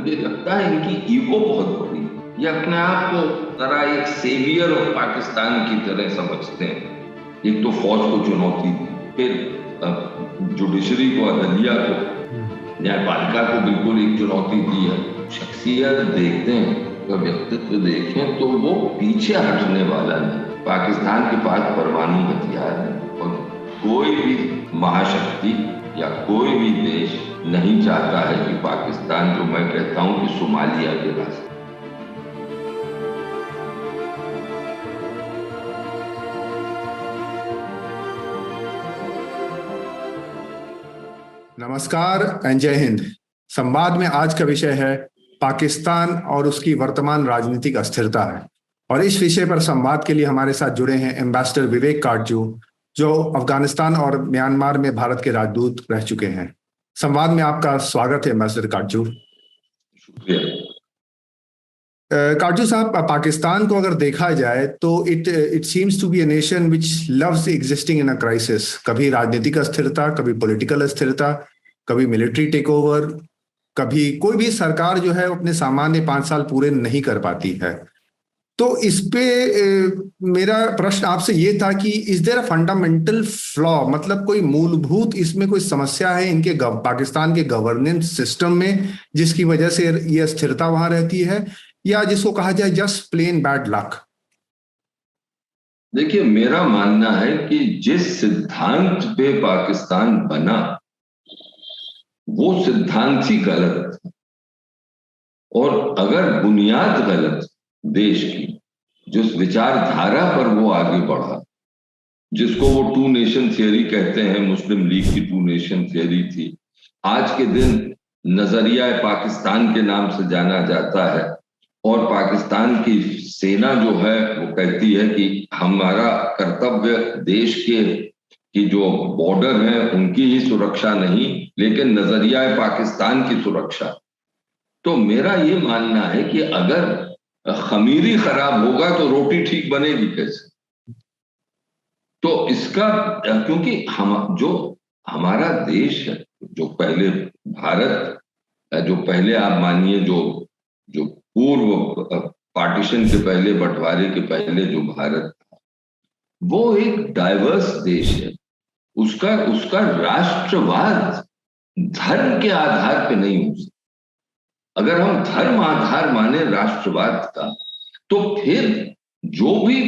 मुझे लगता है इनकी ईगो बहुत बड़ी है। ये अपने आप को जरा एक सेवियर ऑफ पाकिस्तान की तरह समझते हैं। एक तो फौज को चुनौती दी, फिर जुडिशरी को, अदलिया को, न्यायपालिका को बिल्कुल एक चुनौती दी है। शख्सियत देखते हैं, तो व्यक्तित्व देखें तो वो पीछे हटने वाला नहीं। पाकिस्तान के पास परमाणु हथियार है और कोई भी महाशक्ति या कोई भी देश नहीं चाहता है कि पाकिस्तान, जो मैं कहता हूं कि सोमालिया के रास्ते। नमस्कार एंड जय हिंद। संवाद में आज का विषय है पाकिस्तान और उसकी वर्तमान राजनीतिक अस्थिरता है, और इस विषय पर संवाद के लिए हमारे साथ जुड़े हैं एम्बेसडर विवेक काटजू, जो अफगानिस्तान और म्यांमार में भारत के राजदूत रह चुके हैं। संवाद में आपका स्वागत है एम्बेसडर काटजू। काटजू साहब, पाकिस्तान को अगर देखा जाए तो it seems to be a nation which loves existing in a crisis. कभी राजनीतिक अस्थिरता, कभी पॉलिटिकल अस्थिरता, कभी मिलिट्री टेक ओवर, कभी कोई भी सरकार जो है अपने सामान्य 5 साल पूरे नहीं कर पाती है। तो इस पे मेरा प्रश्न आपसे ये था कि is there a fundamental flaw, मतलब कोई मूलभूत इसमें कोई समस्या है इनके पाकिस्तान के गवर्नेंस सिस्टम में, जिसकी वजह से ये अस्थिरता वहां रहती है, या जिसको कहा जाए जस्ट प्लेन बैड लक? देखिए, मेरा मानना है कि जिस सिद्धांत पे पाकिस्तान बना वो सिद्धांत ही गलत है, और अगर बुनियाद गलत देश की, जिस विचारधारा पर वो आगे बढ़ा, जिसको वो 2 नेशन थियरी कहते हैं, मुस्लिम लीग की 2 नेशन थियरी थी, आज के दिन नजरिया पाकिस्तान के नाम से जाना जाता है, और पाकिस्तान की सेना जो है वो कहती है कि हमारा कर्तव्य देश के की जो बॉर्डर है उनकी ही सुरक्षा नहीं, लेकिन नजरिया पाकिस्तान की सुरक्षा। तो मेरा ये मानना है कि अगर खमीरी खराब होगा तो रोटी ठीक बनेगी कैसे? तो इसका, क्योंकि हम जो हमारा देश है, जो पहले भारत, जो पहले आप मानिए जो जो पूर्व पार्टीशन के पहले, बंटवारे के पहले जो भारत था, वो एक डाइवर्स देश है। उसका उसका राष्ट्रवाद धर्म के आधार पे नहीं हो सकता। अगर हम धर्म आधार माने राष्ट्रवाद का, तो फिर जो भी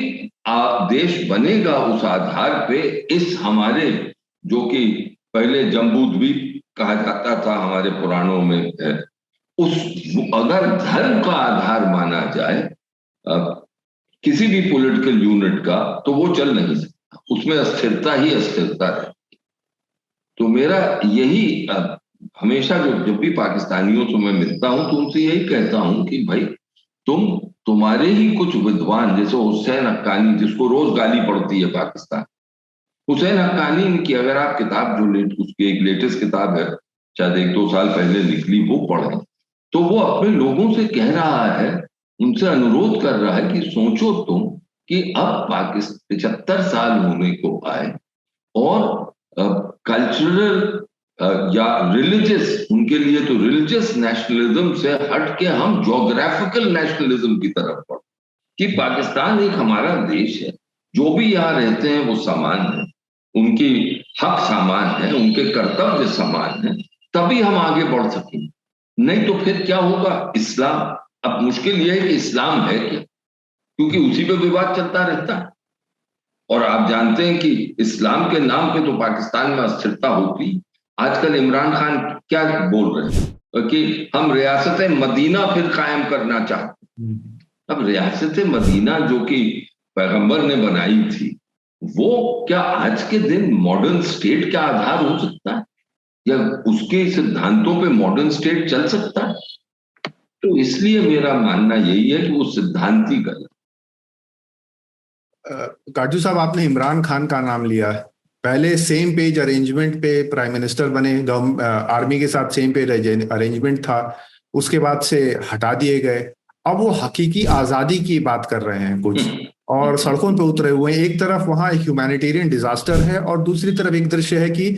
देश बनेगा उस आधार पे, इस हमारे जो कि पहले जम्बू द्वीप कहा जाता था हमारे पुराणों में है, उस अगर धर्म का आधार माना जाए किसी भी पॉलिटिकल यूनिट का, तो वो चल नहीं सकता, उसमें अस्थिरता ही अस्थिरता है। तो मेरा यही हमेशा जब भी पाकिस्तानियों से मैं मिलता हूं तो उनसे यही कहता हूं कि भाई, तुम्हारे ही कुछ विद्वान, जैसे हुसैन हक्कानी, जिसको रोज गाली पड़ती है पाकिस्तान, हुसैन हक्कानी की अगर आप किताब, जो उसकी एक लेटेस्ट किताब है, शायद 1-2 साल पहले निकली, वो पढ़ें, तो वो अपने लोगों से कह रहा है, उनसे अनुरोध कर रहा है कि सोचो तुम कि अब पाकिस्तान 75 साल होने को आए, और कल्चरल या रिलीजियस, उनके लिए तो रिलीजियस नेशनलिज्म से हट के हम ज्योग्राफिकल नेशनलिज्म की तरफ बढ़े, कि पाकिस्तान एक हमारा देश है, जो भी यहाँ रहते हैं वो समान है, उनकी हक समान है, उनके कर्तव्य समान है, तभी हम आगे बढ़ सकेंगे। नहीं तो फिर क्या होगा? इस्लाम, अब मुश्किल यह है कि इस्लाम है क्या, क्योंकि उसी पे विवाद चलता रहता है, और आप जानते हैं कि इस्लाम के नाम पे तो पाकिस्तान में अस्थिरता होती। आजकल इमरान खान क्या बोल रहे हैं कि हम रियासत मदीना फिर कायम करना चाहते हैं। अब रियासत मदीना जो कि पैगंबर ने बनाई थी, वो क्या आज के दिन मॉडर्न स्टेट का आधार हो सकता है, या उसके सिद्धांतों पे मॉडर्न स्टेट चल सकता है? तो इसलिए मेरा मानना यही है कि वो सिद्धांत ही गलत। काटजू साहब, आपने इमरान खान का नाम लिया। पहले सेम पेज अरेंजमेंट पे प्राइम मिनिस्टर बने, आर्मी के साथ सेम पेज अरेंजमेंट था, उसके बाद से हटा दिए गए। अब वो हकीकी आजादी की बात कर रहे हैं कुछ, और सड़कों पे उतरे हुए हैं। एक तरफ वहां एक ह्यूमैनिटेरियन डिजास्टर है, और दूसरी तरफ एक दृश्य है कि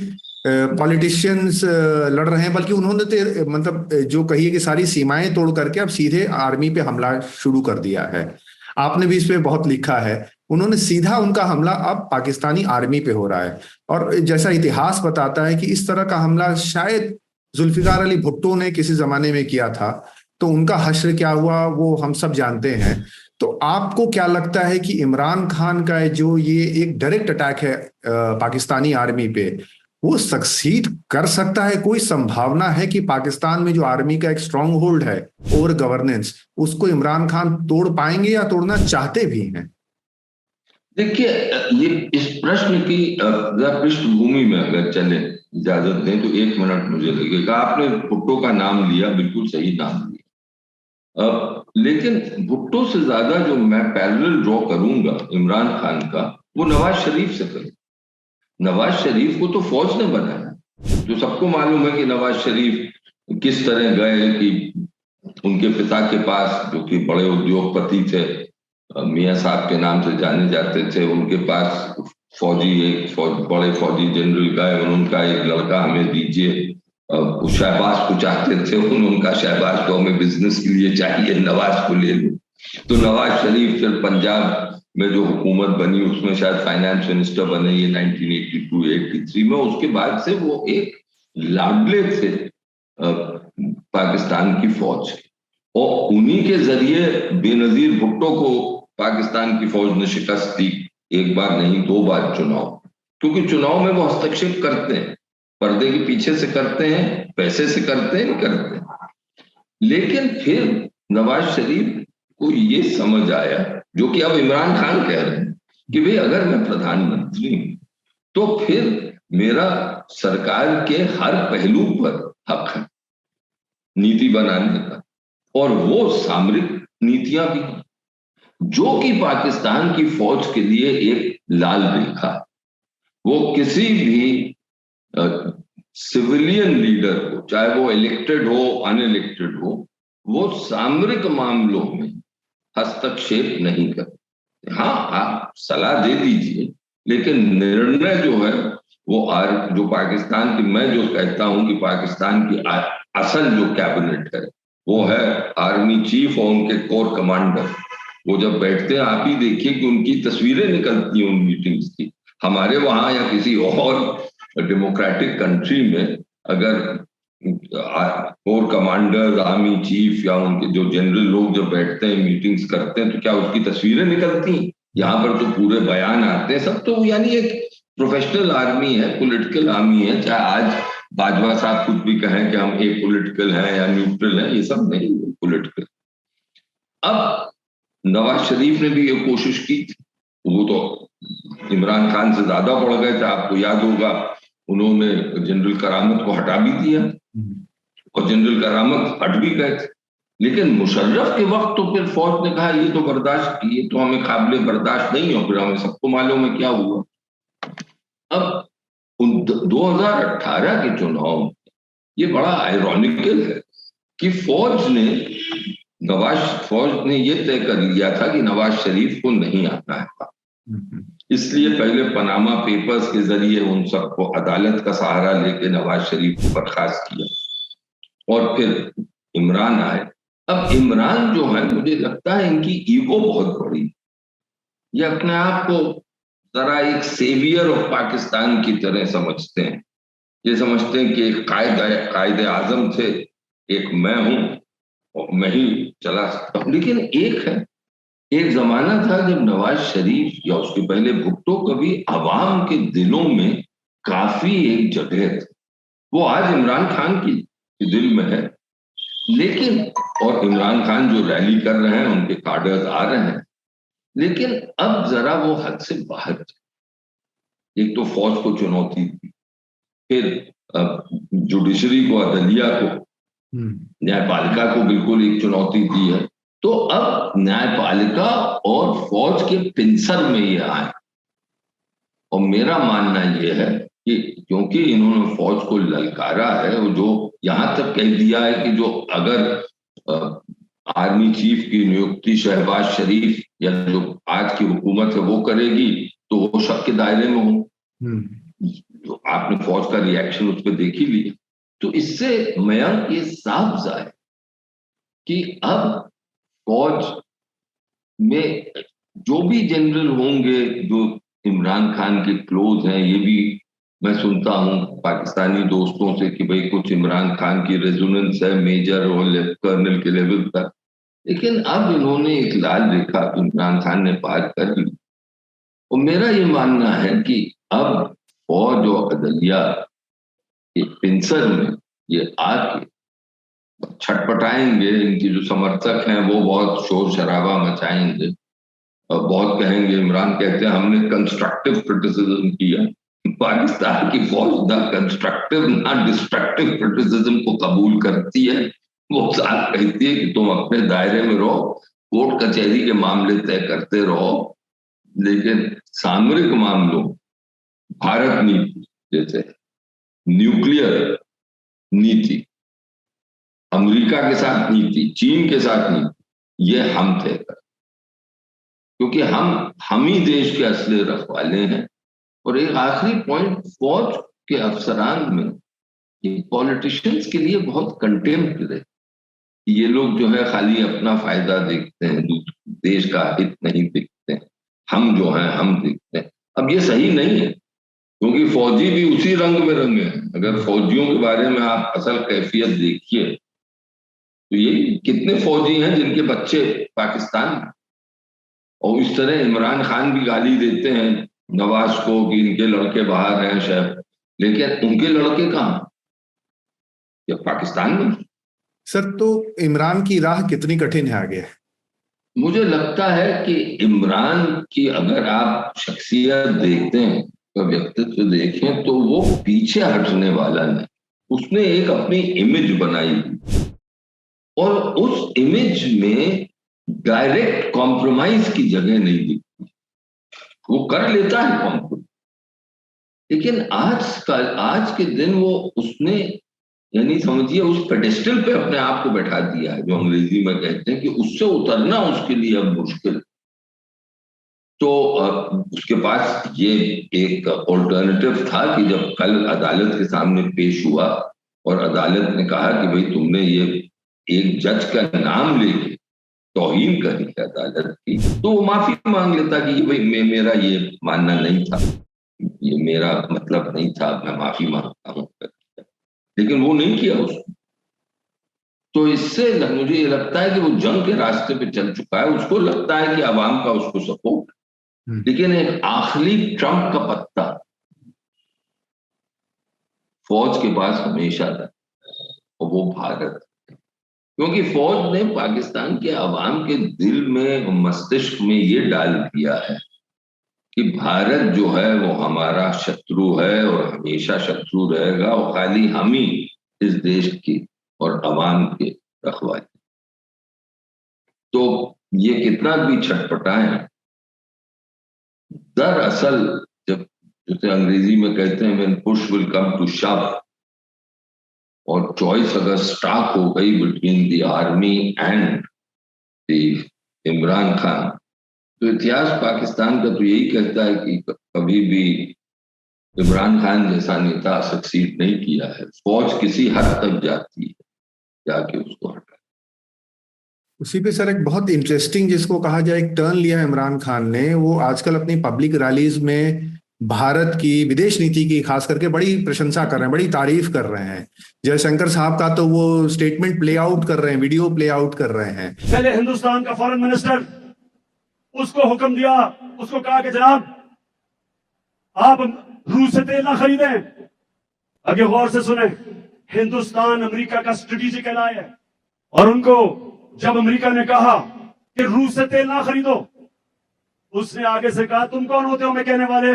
पॉलिटिशियंस लड़ रहे हैं, बल्कि उन्होंने तो मतलब जो कहिए कि सारी सीमाएं तोड़ करके अब सीधे आर्मी पे हमला शुरू कर दिया है। आपने भी इस पे बहुत लिखा है। उन्होंने सीधा उनका हमला अब पाकिस्तानी आर्मी पे हो रहा है, और जैसा इतिहास बताता है कि इस तरह का हमला शायद जुल्फिकार अली भुट्टो ने किसी जमाने में किया था, तो उनका हश्र क्या हुआ वो हम सब जानते हैं। तो आपको क्या लगता है कि इमरान खान का जो ये एक डायरेक्ट अटैक है पाकिस्तानी आर्मी पे, वो सक्सीड कर सकता है? कोई संभावना है कि पाकिस्तान में जो आर्मी का एक स्ट्रांग होल्ड है ओवर गवर्नेंस, उसको इमरान खान तोड़ पाएंगे या तोड़ना चाहते भी हैं? देखिए, ये इस प्रश्न की पृष्ठभूमि में अगर चले, इजाजत दें तो 1 मिनट मुझे लगेगा। आपने भुट्टो का नाम लिया, बिल्कुल सही नाम लिया। लेकिन भुट्टो से ज्यादा जो मैं पैरेलल ड्रॉ करूंगा इमरान खान का, वो नवाज शरीफ से करूं। नवाज शरीफ को तो फौज ने बनाया, जो सबको मालूम है कि नवाज शरीफ किस तरह गए कि उनके पिता के पास, जो कि बड़े उद्योगपति थे, मियां साहब के नाम से जाने जाते थे, उनके पास बड़े फौजी जनरल गए, उनका एक लड़का हमें दीजिए। शहबाज को चाहते थे, उनका शहबाज को हमें बिजनेस के लिए चाहिए, नवाज को ले लो। तो नवाज शरीफ फिर पंजाब में जो हुकूमत बनी उसमें शायद फाइनेंस मिनिस्टर बने, ये 1982-83 में। उसके बाद से वो एक लाडले थे पाकिस्तान की फौज, और उन्हीं के जरिए बेनजीर भुट्टो को पाकिस्तान की फौज ने शिकस्त दी, एक बार नहीं 2 बार चुनाव। क्योंकि चुनाव में वो हस्तक्षेप करते हैं, पर्दे के पीछे से करते हैं, पैसे से करते हैं, करते हैं। लेकिन फिर नवाज शरीफ को ये समझ आया, जो कि अब इमरान खान कह रहे हैं, कि भाई अगर मैं प्रधानमंत्री हूं तो फिर मेरा सरकार के हर पहलू पर हक है नीति बनाने का, और वो सामरिक नीतियां भी, जो कि पाकिस्तान की फौज के लिए एक लाल रेखा। वो किसी भी सिविलियन लीडर को, चाहे वो इलेक्टेड हो अनइलेक्टेड हो, वो सामरिक मामलों में हस्तक्षेप नहीं करते। हाँ, आप सलाह दे दीजिए, लेकिन निर्णय जो है वो जो पाकिस्तान की, मैं जो कहता हूं कि पाकिस्तान की असल जो कैबिनेट है वो है आर्मी चीफ और उनके कोर कमांडर। वो जब बैठते हैं, आप ही देखिए कि उनकी तस्वीरें निकलती हैं उन मीटिंग्स की। हमारे वहां या किसी और डेमोक्रेटिक कंट्री में अगर कोर कमांडर, आर्मी चीफ या उनके जो जनरल लोग जब बैठते हैं, मीटिंग्स करते हैं, तो क्या उसकी तस्वीरें निकलती हैं? यहाँ पर तो पूरे बयान आते हैं सब। तो यानी एक प्रोफेशनल आर्मी है, पॉलिटिकल आर्मी है। चाहे आज बाजवा साहब कुछ भी कहें कि हम एक पॉलिटिकल हैं या न्यूट्रल हैं, ये सब नहीं, पॉलिटिकल। अब नवाज शरीफ ने भी ये कोशिश की थी, वो तो इमरान खान से ज्यादा बढ़ गए थे। आपको याद होगा उन्होंने जनरल करामत को हटा भी दिया, और जनरल करामत हट भी गए थे। लेकिन मुशर्रफ के वक्त तो फिर फौज ने कहा ये तो बर्दाश्त, ये तो हमें काबिले बर्दाश्त नहीं हो। फिर हमें सबको मालूम है क्या हुआ। अब 2018 के चुनाव में ये बड़ा आयरॉनिकल है कि फौज ने ये तय कर लिया था कि नवाज शरीफ को नहीं आना है, इसलिए पहले पनामा पेपर्स के जरिए उन सबको अदालत का सहारा लेके नवाज शरीफ को बर्खास्त किया, और फिर इमरान आए। अब इमरान जो है, मुझे लगता है इनकी ईगो बहुत बड़ी, ये अपने आप को जरा एक सेवियर ऑफ पाकिस्तान की तरह समझते हैं। ये समझते हैं कि एक कायदे आजम थे, एक मैं हूं और मैं ही चला सकता हूं। लेकिन एक जमाना था जब नवाज शरीफ या उसके पहले भुट्टो कभी अवाम के दिलों में काफी एक जगह थी। वो आज इमरान खान की दिल में है, लेकिन और इमरान खान जो रैली कर रहे हैं, उनके कार्डर्स आ रहे हैं, लेकिन अब जरा वो हद से बाहर। एक तो फौज को चुनौती दी, फिर जुडिशरी को, अदलिया को, न्यायपालिका को बिल्कुल एक चुनौती दी है। तो अब न्यायपालिका और फौज के पिंसर में ये आए, और मेरा मानना यह है कि क्योंकि इन्होंने फौज को ललकारा है, और जो यहां तक कह दिया है कि जो अगर आर्मी चीफ की नियुक्ति शहबाज शरीफ या जो आज की हुकूमत है वो करेगी, तो वो शक के दायरे में हो। तो आपने फौज का रिएक्शन उस पर देख ही लिया। तो इससे मयंक ये साफ जाहिर कि अब फौज में जो भी जनरल होंगे जो इमरान खान के क्लोज हैं, ये भी मैं सुनता हूं पाकिस्तानी दोस्तों से कि भाई कुछ इमरान खान की रेजोनेंस है मेजर और कर्नल के लेवल तक, लेकिन अब इन्होंने एक लाल रेखा इमरान खान ने पार कर ली। और मेरा ये मानना है कि अब फौज और अदलिया के पिंसर में ये आके छटपटाएंगे। इनके जो समर्थक हैं वो बहुत शोर शराबा मचाएंगे और बहुत कहेंगे, इमरान कहते हैं हमने कंस्ट्रक्टिव क्रिटिसिज्म किया। पाकिस्तान की फौज ना कंस्ट्रक्टिव ना डिस्ट्रक्टिव क्रिटिसिज्म को कबूल करती है। वो साथ कहती है कि तुम अपने दायरे में रहो, कोर्ट कचहरी के मामले तय करते रहो, लेकिन सामरिक मामलों, भारत नीति जैसे न्यूक्लियर नीति, अमेरिका के साथ नीति, चीन के साथ नीति, ये हम तय कर, क्योंकि हम ही देश के असली रखवाले हैं। और एक आखिरी पॉइंट, फौज के अफसरान में ये पॉलिटिशियंस के लिए बहुत कंटेम्प्ट है। ये लोग जो है खाली अपना फायदा देखते हैं, देश का हित नहीं देखते हैं। हम जो हैं हम देखते हैं। अब ये सही नहीं है, क्योंकि फौजी भी उसी रंग में रंगे हैं। अगर फौजियों के बारे में आप असल कैफियत देखिए तो ये कितने फौजी हैं जिनके बच्चे पाकिस्तान में, और इस तरह इमरान खान भी गाली देते हैं नवाज को कि इनके लड़के बाहर हैं शायद, लेकिन उनके लड़के कहाँ, या पाकिस्तान में। सर, तो इमरान की राह कितनी कठिन है आगे? मुझे लगता है कि इमरान की अगर आप शख्सियत देखते हैं, व्यक्तित्व देखें, तो वो पीछे हटने वाला नहीं। उसने एक अपनी इमेज बनाई और उस इमेज में डायरेक्ट कॉम्प्रोमाइज की जगह नहीं दिखती। वो कर लेता है कॉम्प्रोमाइज, लेकिन आज के दिन वो उसने, यानी समझिए उस पेडेस्टल पे अपने आप को बैठा दिया है, जो अंग्रेजी में कहते हैं कि उससे उतरना उसके लिए अब मुश्किल। तो उसके पास ये एक ऑल्टरनेटिव था कि जब कल अदालत के सामने पेश हुआ और अदालत ने कहा कि भाई तुमने ये एक जज का नाम लेके तौहीन करी है अदालत की, तो वो माफी मांग लेता कि भाई मेरा ये मानना नहीं था, ये मेरा मतलब नहीं था, मैं माफी मांगता हूँ। लेकिन वो नहीं किया उसने। तो इससे मुझे ये लगता है कि वो जंग के रास्ते पे चल चुका है। उसको लगता है कि आवाम का उसको सपोर्ट, लेकिन एक आखिरी ट्रम्प का पत्ता फौज के पास हमेशा था, और वो भारत, क्योंकि फौज ने पाकिस्तान के अवाम के दिल में और मस्तिष्क में ये डाल दिया है कि भारत जो है वो हमारा शत्रु है और हमेशा शत्रु रहेगा, और खाली हम ही इस देश की और अवाम के रखवाले। तो ये कितना भी छटपटाए, दरअसल जब जैसे अंग्रेजी में कहते हैं when push will come to shove, और चॉइस अगर स्टाक हो गई between the army and the Imran Khan, तो इतिहास पाकिस्तान का तो यही कहता है कि कभी भी इमरान खान जैसा नेता सक्सीड नहीं किया है। फौज किसी हद तक जाती है, जाके उसको हटा। उसी पे सर एक बहुत इंटरेस्टिंग, जिसको कहा जाए एक टर्न लिया है इमरान खान ने। वो आजकल अपनी पब्लिक रैलीज में भारत की विदेश नीति की खास करके बड़ी प्रशंसा कर रहे हैं, बड़ी तारीफ कर रहे हैं। जयशंकर साहब का तो वो स्टेटमेंट प्ले आउट कर रहे हैं, वीडियो प्ले आउट कर रहे हैं। पहले हिंदुस्तान का फॉरेन मिनिस्टर, उसको हुक्म दिया, उसको कहा कि जनाब आप रूस से तेल ना खरीदें। आगे गौर से सुने, हिंदुस्तान अमेरिका का स्ट्रेटेजिक एलाय है, और उनको जब अमेरिका ने कहा कि रूस से तेल ना खरीदो, उसने आगे से कहा तुम कौन होते हो मैं कहने वाले,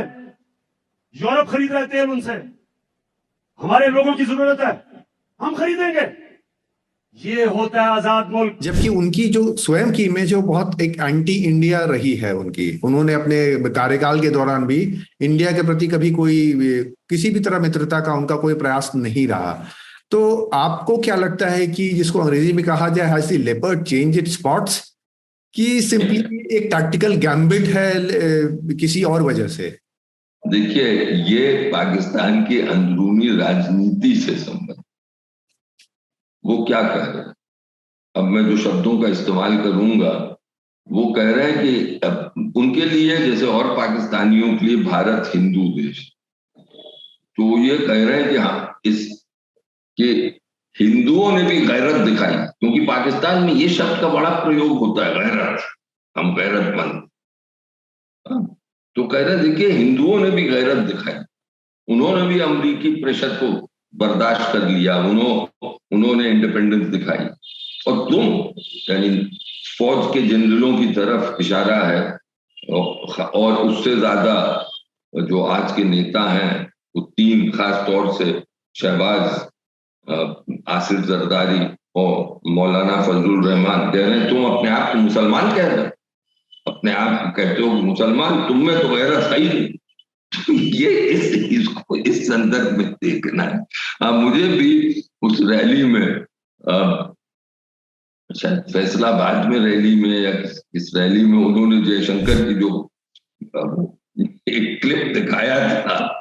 यूरोप खरीद रहे तेल उनसे, हमारे लोगों की जरूरत है, हम खरीदेंगे। ये होता है आजाद मुल्क। जबकि उनकी जो स्वयं की इमेज है वो बहुत एक एंटी इंडिया रही है उनकी। उन्होंने अपने कार्यकाल के दौरान भी इंडिया के प्रति कभी कोई किसी भी तरह मित्रता का उनका कोई प्रयास नहीं रहा। तो आपको क्या लगता है कि जिसको अंग्रेजी में कहा जाए has the leopard change it's spots, कि सिंपली एक टैक्टिकल गैम्बिट है किसी और वजह से? देखिए, ये पाकिस्तान की अंदरूनी राजनीति से संबंध, वो क्या कह रहे हैं, अब मैं जो शब्दों का इस्तेमाल करूंगा, वो कह रहे हैं कि अब उनके लिए जैसे और पाकिस्तानियों के लिए भारत हिंदू देश, तो ये कह रहे हैं कि हाँ, इस कि हिंदुओं ने भी गैरत दिखाई, क्योंकि पाकिस्तान में ये शब्द का बड़ा प्रयोग होता है, गैरत, हम गैरतमंद। तो कह रहे देखिए, हिंदुओं ने भी गैरत दिखाई, उन्होंने भी अमेरिकी प्रेशर को बर्दाश्त कर लिया, उन्होंने इंडिपेंडेंस दिखाई, और तुम, यानी फौज के जनरलों की तरफ इशारा है, और उससे ज्यादा जो आज के नेता हैं, वो तीन, खास तौर से शहबाज, आसिफ जरदारी और मौलाना फजलुर रहमान, कह रहे हैं तुम अपने आप को मुसलमान कह रहे हो, अपने आप को कहते हो मुसलमान, तुम में तो गैरत है ही नहीं। ये इसको इस संदर्भ में देखना है। मुझे भी उस रैली में, शायद फैसलाबाद में रैली में या किस रैली में, उन्होंने जयशंकर की जो एक क्लिप दिखाया था,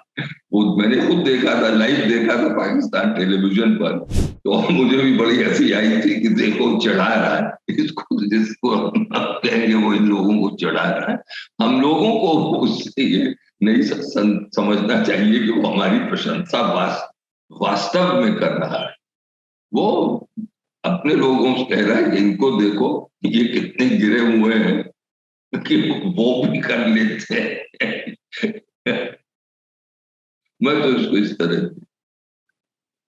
वो मैंने खुद देखा था, लाइव देखा था पाकिस्तान टेलीविजन पर, तो मुझे भी बड़ी हंसी आई थी कि देखो चढ़ा रहा है इसको, जिसको हम कहेंगे वो इन लोगों को चढ़ा रहा है। हम लोगों को उससे ये नहीं समझना चाहिए कि वो हमारी प्रशंसा वास्तव में कर रहा है। वो अपने लोगों से कह रहा है कि इनको देखो, ये कितने गिरे हुए हैं कि वो भी कर लेते हैं। मैं तो इसको इस तरह,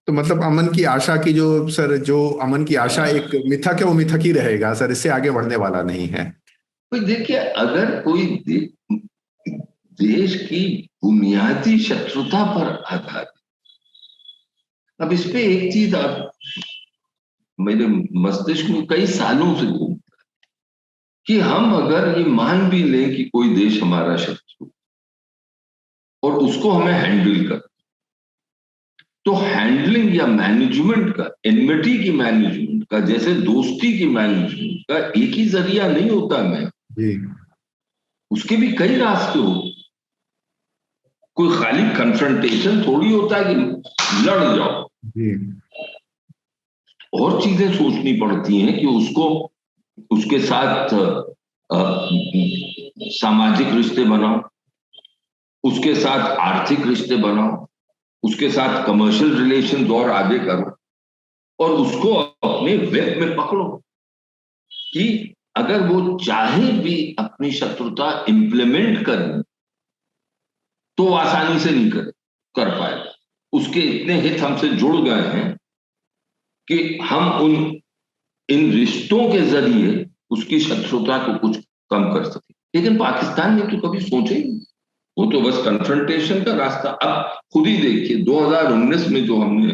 तो मतलब अमन की आशा की जो सर, जो अमन की आशा एक मिथक है, वो मिथक ही रहेगा सर, इससे आगे बढ़ने वाला नहीं है। देखिए, अगर कोई देश की बुनियादी शत्रुता पर आधारित, अब इस पे एक चीज आप मेरे मस्तिष्क में कई सालों से घूमता है कि हम अगर ये मान भी लें कि कोई देश हमारा शत्रु और उसको हमें हैंडल कर, तो हैंडलिंग या मैनेजमेंट का, एनमिटी की मैनेजमेंट का, जैसे दोस्ती की मैनेजमेंट का एक ही जरिया नहीं होता, मैं जी, उसके भी कई रास्ते होते। कोई खाली कन्फ्रंटेशन थोड़ी होता है कि लड़ जाओ, जी, और चीजें सोचनी पड़ती हैं कि उसको, उसके साथ सामाजिक रिश्ते बनाओ, उसके साथ आर्थिक रिश्ते बनाओ, उसके साथ कमर्शियल रिलेशन और आगे करो, और उसको अपने वेब में पकड़ो कि अगर वो चाहे भी अपनी शत्रुता इंप्लीमेंट करनी, तो वो आसानी से नहीं कर पाएगा। उसके इतने हित हमसे जुड़ गए हैं कि हम इन रिश्तों के जरिए उसकी शत्रुता को कुछ कम कर सके। लेकिन पाकिस्तान ने तो कभी सोचा ही नहीं, वो तो बस कन्फ्रंटेशन का रास्ता। अब खुद ही देखिए 2019 में जो हमने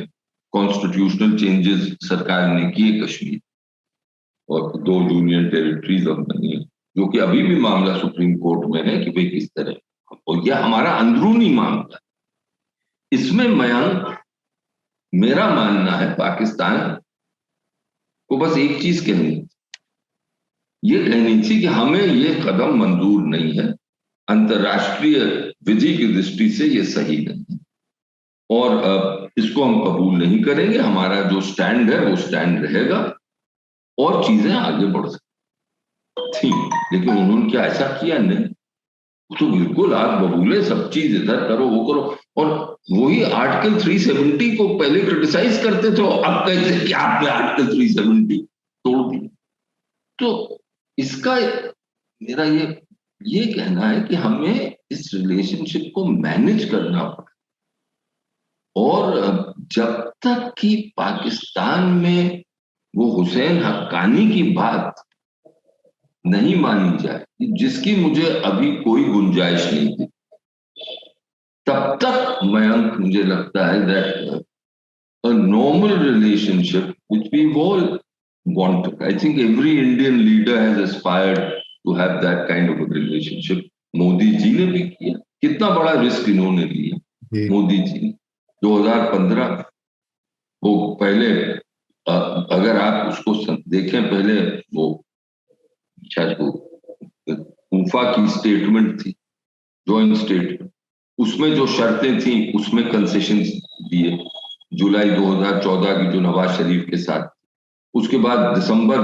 कॉन्स्टिट्यूशनल चेंजेस सरकार ने किए कश्मीर, और 2 यूनियन टेरिटरीज अब बनी है, जो कि अभी भी मामला सुप्रीम कोर्ट में है कि भाई किस तरह, और यह हमारा अंदरूनी मामला। इसमें मयंक, मेरा मानना है पाकिस्तान को बस एक चीज कहनी, ये कहनी थी कि हमें ये कदम मंजूर नहीं है, अंतर्राष्ट्रीय विधि की दृष्टि से ये सही नहीं है, और इसको हम कबूल नहीं करेंगे, हमारा जो स्टैंड है वो स्टैंड रहेगा, और चीजें आगे बढ़ सकती थी। लेकिन उन्होंने क्या ऐसा किया? नहीं, तो बिल्कुल आप बबूले, सब चीज इधर करो, वो करो, और वही आर्टिकल 370 को पहले क्रिटिसाइज करते थे, अब कहते कि आपने आर्टिकल 370 तोड़ दी। तो इसका मेरा ये कहना है कि हमें इस रिलेशनशिप को मैनेज करना पड़ा, और जब तक कि पाकिस्तान में वो हुसैन हक्कानी की बात नहीं मानी जाए, जिसकी मुझे अभी कोई गुंजाइश नहीं थी, तब तक मयंक मुझे लगता है that a normal relationship which we all want. I think every Indian leader has aspired to have that kind of a relationship. Modi ji ने भी किया, कितना बड़ा रिस्क इन्होंने लिया मोदी जी ने 2015, वो पहले अगर आप उसको देखें, पहले वो शायद वो उफा की स्टेटमेंट थी, जॉइंट स्टेटमेंट, उसमें जो शर्तें थी उसमें कंसेशन दिए, जुलाई 2014 की जो नवाज शरीफ के साथ। उसके बाद दिसंबर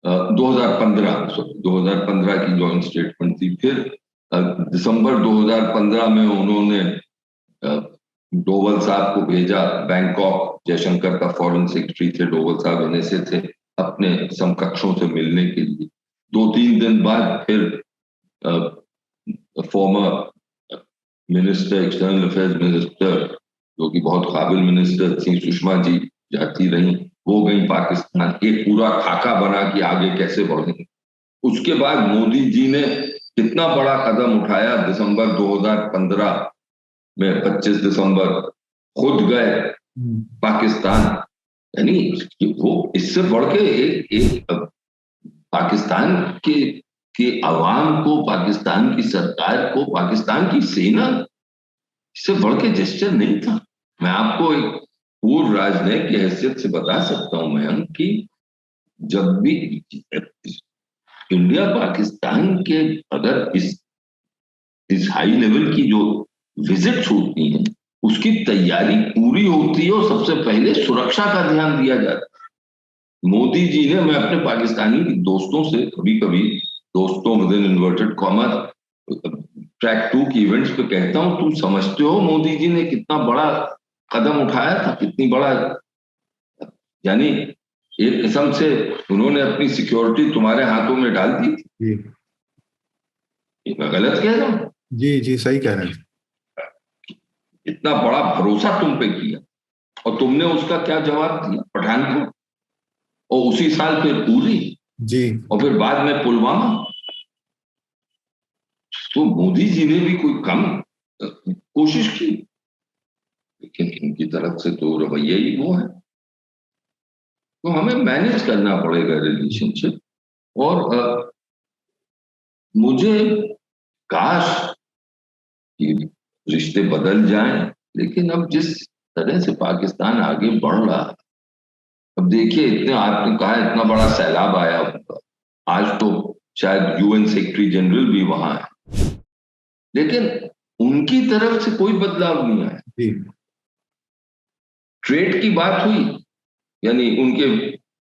2015 की जॉइंट स्टेटमेंट थी। फिर दिसंबर 2015 में उन्होंने डोवल साहब को भेजा बैंकॉक, जयशंकर का फॉरेन सेक्रेटरी थे, डोवल साहब एनएस से थे, अपने समकक्षों से मिलने के लिए। 2-3 दिन बाद फिर former minister, external affairs minister, जो कि बहुत काबिल मिनिस्टर थी, सुषमा जी जाती रही, वो गई पाकिस्तान। एक पूरा खाका बना कि आगे कैसे बढ़ेंगे। उसके बाद मोदी जी ने कितना बड़ा कदम उठाया। दिसंबर 2015 में 25 दिसंबर खुद गए पाकिस्तान। यानी वो इससे बढ़ के एक पाकिस्तान के अवाम को, पाकिस्तान की सरकार को, पाकिस्तान की सेना, इससे बढ़ के जेस्चर नहीं था। मैं आपको एक पूर्व राजनयिक की हैसियत से बता सकता हूं मयंक कि जब भी इंडिया पाकिस्तान के अगर इस हाई लेवल की जो विजिट्स होती हैं, उसकी तैयारी पूरी होती है और सबसे पहले सुरक्षा का ध्यान दिया जाता है। मोदी जी ने, मैं अपने पाकिस्तानी दोस्तों से कभी कभी, दोस्तों with in inverted comma, track 2 की इवेंट्स पे कहता हूं, तुम समझते हो मोदी जी ने कितना बड़ा कदम उठाया था, कितनी बड़ा, यानी एक किस्म से उन्होंने अपनी सिक्योरिटी तुम्हारे हाथों में डाल दी थी। मैं गलत कह रहा हूं? जी जी, सही कह रहे हैं। इतना बड़ा भरोसा तुम पे किया और तुमने उसका क्या जवाब दिया? पठानकोट, और उसी साल फिर उरी जी, और फिर बाद में पुलवामा। तो मोदी जी ने भी कोई कम कोशिश की, लेकिन इनकी तरफ से तो रवैया ही वो है। तो हमें मैनेज करना पड़ेगा रिलेशनशिप। और मुझे काश कि रिश्ते बदल जाएं, लेकिन अब जिस तरह से पाकिस्तान आगे बढ़ रहा है, अब देखिए, इतने, आपने कहा इतना बड़ा सैलाब आया होगा, आज तो शायद यूएन सेक्रेटरी जनरल भी वहां है, लेकिन उनकी तरफ से कोई बदलाव नहीं आया। ट्रेड की बात हुई, यानी उनके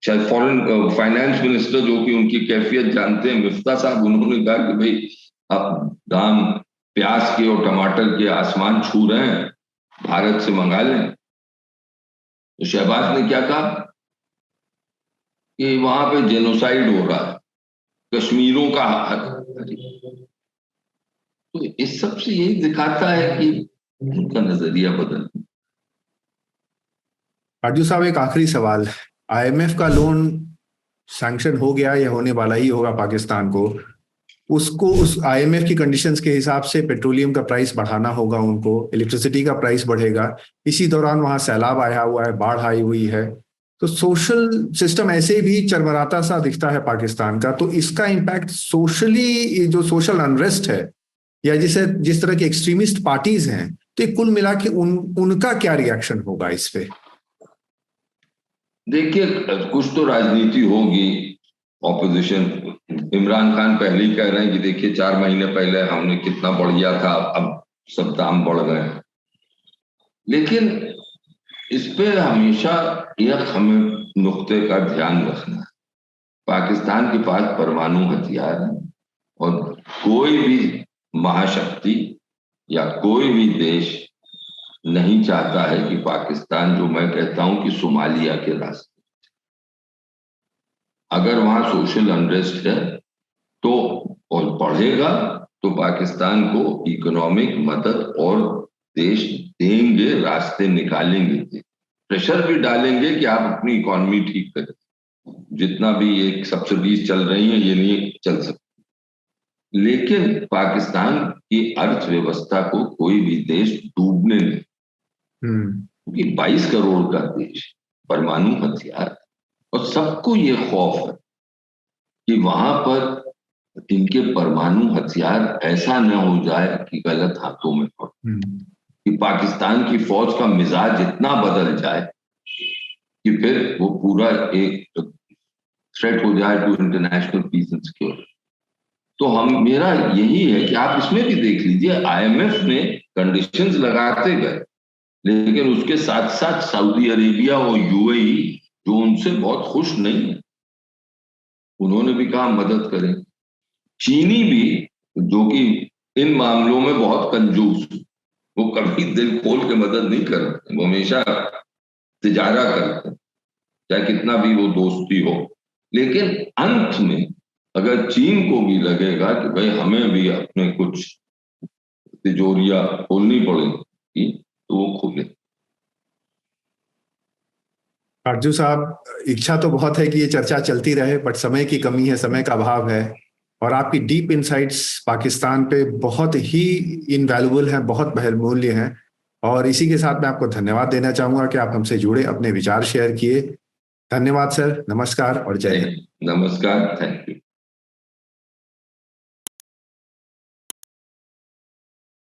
शायद फॉरेन फाइनेंस मिनिस्टर, जो कि उनकी कैफियत जानते हैं, मिफ्ता साहब, उन्होंने कहा कि भाई अब दाम प्याज के और टमाटर के आसमान छू रहे हैं, भारत से मंगा लें। तो शहबाज ने क्या कहा कि वहां पे जेनोसाइड हो रहा है, कश्मीरों का तो इस सब से यही दिखाता है कि उनका नजरिया बदल। राजू साहब, एक आखिरी सवाल। आईएमएफ का लोन सैंक्शन हो गया या होने वाला ही होगा पाकिस्तान को, उसको उस आईएमएफ की कंडीशंस के हिसाब से पेट्रोलियम का प्राइस बढ़ाना होगा, उनको इलेक्ट्रिसिटी का प्राइस बढ़ेगा। इसी दौरान वहां सैलाब आया हुआ है, बाढ़ आई हुई है, तो सोशल सिस्टम ऐसे भी चरमराता सा दिखता है पाकिस्तान का। तो इसका इम्पैक्ट सोशली, जो सोशल अनरेस्ट है या जिस तरह की एक्सट्रीमिस्ट पार्टीज हैं, तो कुल मिला के उनका क्या रिएक्शन होगा इस पे? देखिए, कुछ तो राजनीति होगी। ऑपोजिशन, इमरान खान पहले ही कह रहे हैं कि देखिए 4 महीने पहले हमने कितना बढ़िया था, अब सब दाम बढ़ गए। लेकिन इस पे हमेशा एक हमें नुक्ते का ध्यान रखना है, पाकिस्तान के पास परमाणु हथियार है और कोई भी महाशक्ति या कोई भी देश नहीं चाहता है कि पाकिस्तान, जो मैं कहता हूं कि सोमालिया के रास्ते, अगर वहां सोशल अनरेस्ट है तो और बढ़ेगा, तो पाकिस्तान को इकोनॉमिक मदद और देश देंगे, रास्ते निकालेंगे, प्रेशर भी डालेंगे कि आप अपनी इकोनॉमी ठीक करें। जितना भी एक सब्सिडीज चल रही हैं, ये नहीं चल सकती। लेकिन पाकिस्तान की अर्थव्यवस्था को कोई भी देश डूबने नहीं, क्योंकि 22 करोड़ का देश, परमाणु हथियार, और सबको ये खौफ है कि वहां पर इनके परमाणु हथियार ऐसा न हो जाए कि गलत हाथों में पड़े, कि पाकिस्तान की फौज का मिजाज इतना बदल जाए कि फिर वो पूरा एक थ्रेट हो जाए to international peace and security. तो मेरा यही है कि आप इसमें भी देख लीजिए, IMF ने कंडीशंस लगाते गए, लेकिन उसके साथ साथ सऊदी अरेबिया और UAE जो उनसे बहुत खुश नहीं है, उन्होंने भी कहा मदद करें। चीनी भी, जो कि इन मामलों में बहुत कंजूस, वो कभी दिल खोल के मदद नहीं करते, वो हमेशा तिजारा करते, चाहे कितना भी वो दोस्ती हो। लेकिन अंत में अगर चीन को भी लगेगा कि भाई हमें भी अपने कुछ तिजोरियां खोलनी पड़ेगी, तो वो खोले। काटजू साहब, इच्छा तो बहुत है कि ये चर्चा चलती रहे, बट समय की कमी है, समय का अभाव है, और आपकी डीप इनसाइट्स पाकिस्तान पे बहुत ही इनवैल्यूएबल हैं, बहुत बहुमूल्य हैं। और इसी के साथ मैं आपको धन्यवाद देना चाहूंगा कि आप हमसे जुड़े, अपने विचार शेयर किए। धन्यवाद सर, नमस्कार और जय हिंद। नमस्कार, थैंक यू।